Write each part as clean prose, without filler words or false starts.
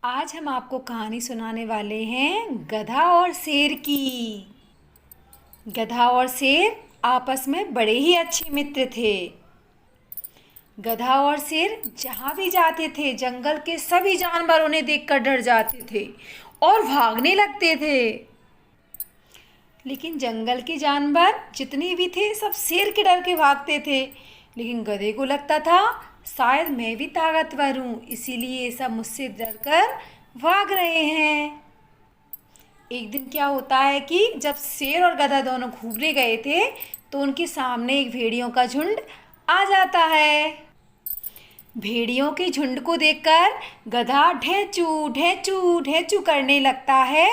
आज हम आपको कहानी सुनाने वाले हैं गधा और शेर की। गधा और शेर आपस में बड़े ही अच्छे मित्र थे। गधा और शेर जहाँ भी जाते थे जंगल के सभी जानवर उन्हें देखकर डर जाते थे और भागने लगते थे। लेकिन जंगल के जानवर जितने भी थे सब शेर के डर के भागते थे। लेकिन गधे को लगता था शायद मैं भी ताकतवर हूँ, इसीलिए ये सब मुझसे डरकर भाग रहे हैं। एक दिन क्या होता है कि जब शेर और गधा दोनों घूमने गए थे तो उनके सामने एक भेड़ियों का झुंड आ जाता है। भेड़ियों के झुंड को देखकर गधा ढेंचू ढेंचू ढेंचू करने लगता है।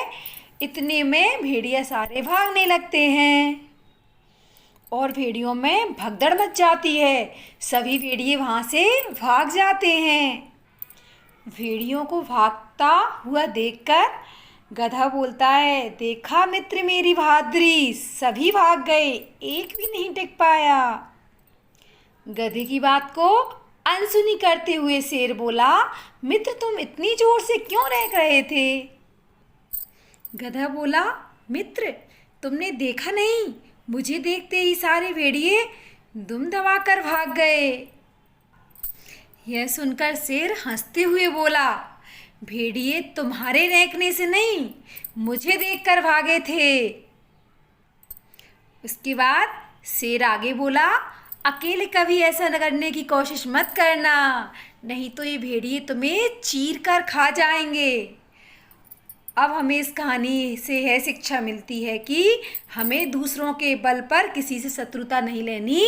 इतने में भेड़िया सारे भागने लगते हैं और भेड़ियों में भगदड़ मच जाती है। सभी भेड़िए वहाँ से भाग जाते हैं। भेड़ियों को भागता हुआ देखकर गधा बोलता है, देखा मित्र मेरी बहादुरी, सभी भाग गए, एक भी नहीं टिक पाया। गधे की बात को अनसुनी करते हुए शेर बोला, मित्र तुम इतनी जोर से क्यों रह रहे थे? गधा बोला, मित्र तुमने देखा नहीं, मुझे देखते ही सारे भेड़िए दुम दबाकर भाग गए। यह सुनकर शेर हंसते हुए बोला, भेड़िए तुम्हारे रेंकने से नहीं, मुझे देखकर भागे थे। उसके बाद शेर आगे बोला, अकेले कभी ऐसा न करने की कोशिश मत करना, नहीं तो ये भेड़िए तुम्हें चीर कर खा जाएंगे। अब हमें इस कहानी से यह शिक्षा मिलती है कि हमें दूसरों के बल पर किसी से शत्रुता नहीं लेनी